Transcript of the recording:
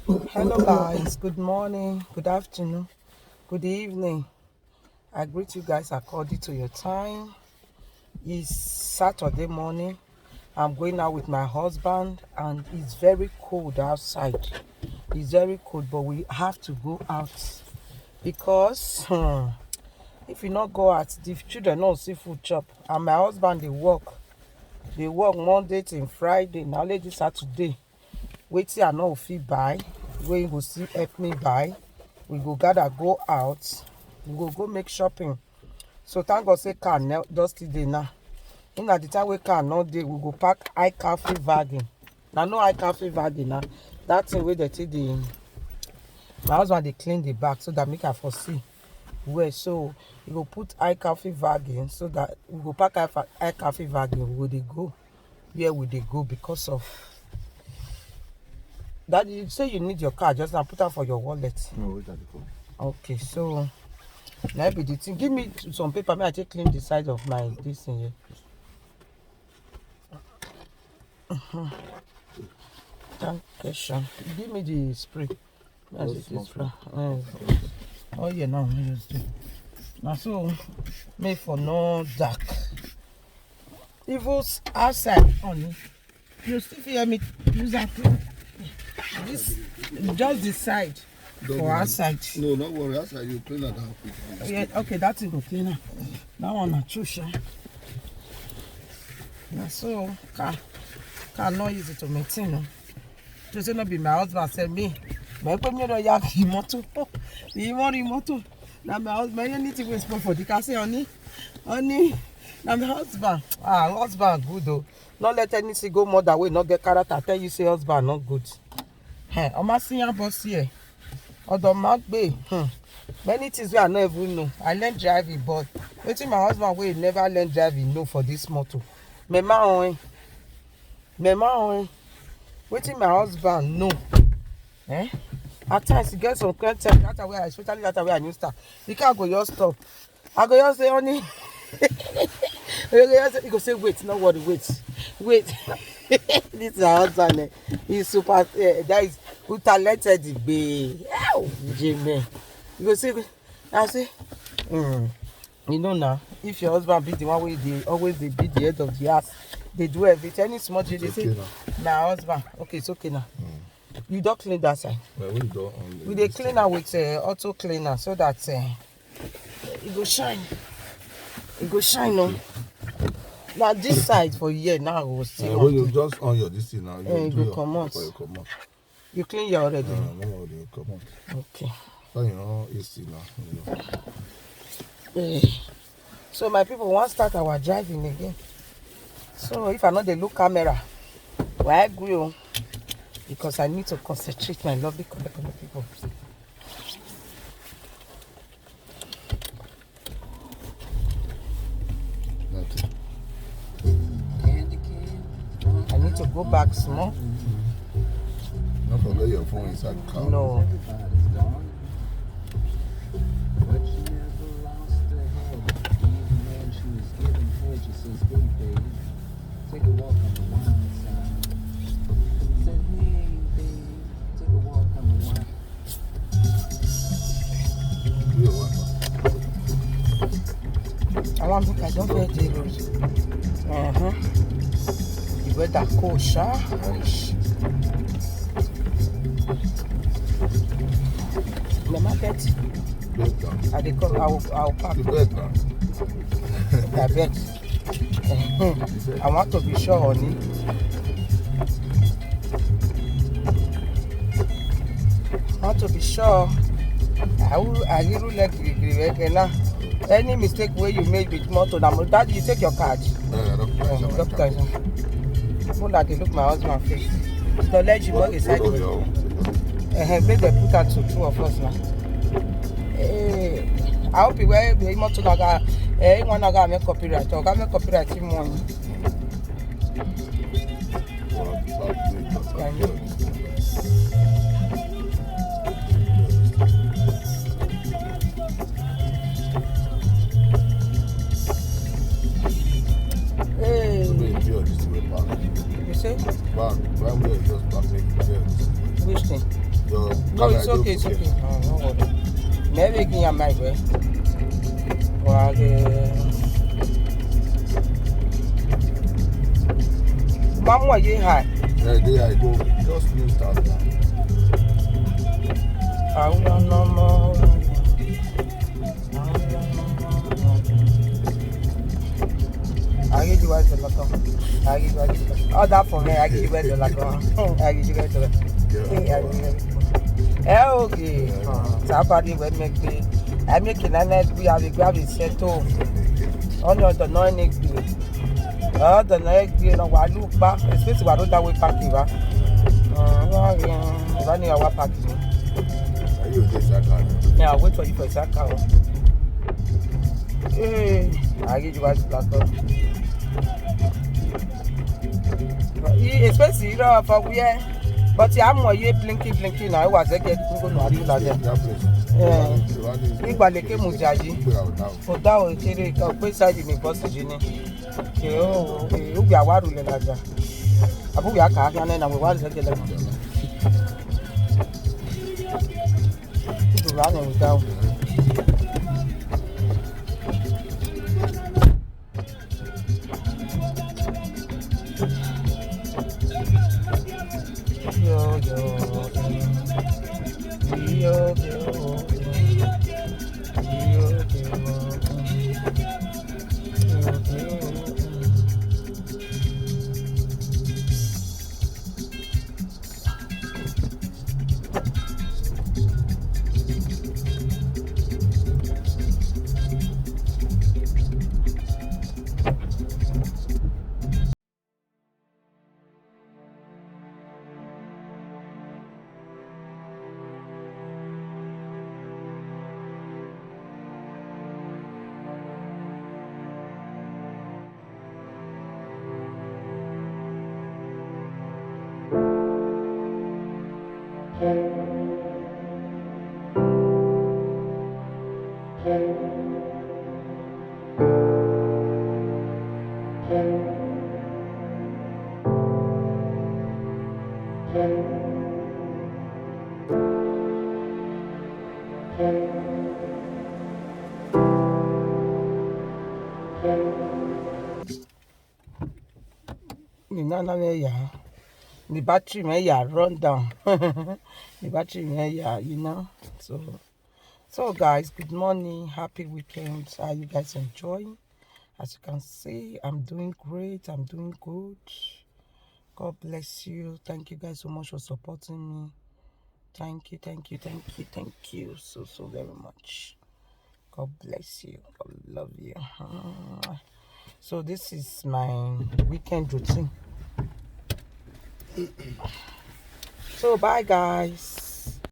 Hello guys, good morning, good afternoon, good evening. I greet you guys according to your time. It's Saturday morning. I'm going out with my husband and it's very cold outside. It's very cold, but we have to go out because if we not go out, the children don't see food chop. And my husband they work. They work Monday till Friday. Now lady Saturday. Wait till I know if he buy. Wey you go see help me buy, we go gather go out, we go make shopping. So thank God say car just dey now. In at the time we car no dey, we go pack high cafe wagon. Now no high cafe wagon now. That thing wey they take the my husband dey clean the back so that make I for see where. So we go put high cafe wagon so that we go pack high cafe wagon. We go dey go where we dey go because of that. You say you need your car, just now put am for your wallet. No, wait at the phone. Okay, so now be the thing. Give me some paper. May I take clean the side of my this thing here. Thank you. Give me the spray. May I take the spray. Oh yeah, now I use it. Now so make for no dark. Even outside, honey, you still hear me use that. This just the side. For outside. No, not worry. Outside you clean that out. Yeah, okay, that's it. Okay, now that one na true, sha. Now so car not easy to maintain. No, just not be my husband say me. My put me no ya motor. You want motor? Now my husband anything we spoil for the car say honey. Now my husband husband good though. Not let anything go more that way. Not get character. Tell you say husband not good. Hey, I'm asking your boss here. Although Mark Bay, many things we I not even know. I learned driving, but waiting my husband will never learn driving. No for this motor. Mema on, waiting my husband no. At times he gets some content that way, especially that way I new start. The car go just stop. I go just say honey. He go say wait, no worry, wait. This is our husband. He's super. That is who talented be. Jimmy. You go say, I say, you know now. If your husband be the one way they always they be the head of the house, they do everything. Any small thing they say, my husband. Okay, it's okay now. You don't clean that side. Well, we they clean her with auto cleaner so that it go shine. It go shine on. Now this side for here now we will see. When you just on your this thing now, you go come out. You clean your already. No, you come out. Okay. So you know it's now. So my people want start our driving again. So if I know they look camera, why I go? Because I need to concentrate my lovely people. I need to go back small. Don't forget your phone inside the car. No. I want to look at don't get the road. You better go, sha. The market. I dey come. I'll pack. I bet. I want to be sure, honey. I want to be sure. I will like the any mistake where you made with motor, that you take your card. Doctor, that they look my husband face. So let you work aside. Make them put that to two of us now. I hope you wear the motor naga. One naga make copyright. Or make copyright him one. You say? Which thing? No, it's okay, it's okay. No worry. Maybe can you make it? Mama, you high. Yeah, they go just new start now. I want no more. I get you guys the lock. I get you guys the lock. Oh, that for me. I get you guys the lock. I get you guys the lock. Okay. Somebody will make me. I make an next we have a grab it settle. On the non next day. The next day, no, I look back, especially when I don't way parking. Running our parking. Are you this account? Yeah, I'll wait for you for a second. Hey, I get you guys back up. Especially, you know, for we are. But I'm more here blinking now. I was a get to go to Adula there. Yeah. Nígbà leke mujaji. O da o kere ka pe side ni boss ji ni. Ke o bi awaru le laja. Abu bi aka aka na we wa se gele. Do la ni down. The battery may run down. The battery may you know. So guys, good morning, happy weekend. Are you guys enjoying? As you can see, I'm doing great, I'm doing good. God bless you. Thank you guys so much for supporting me. Thank you so very much. God bless you. God love you. So this is my weekend routine. So bye guys.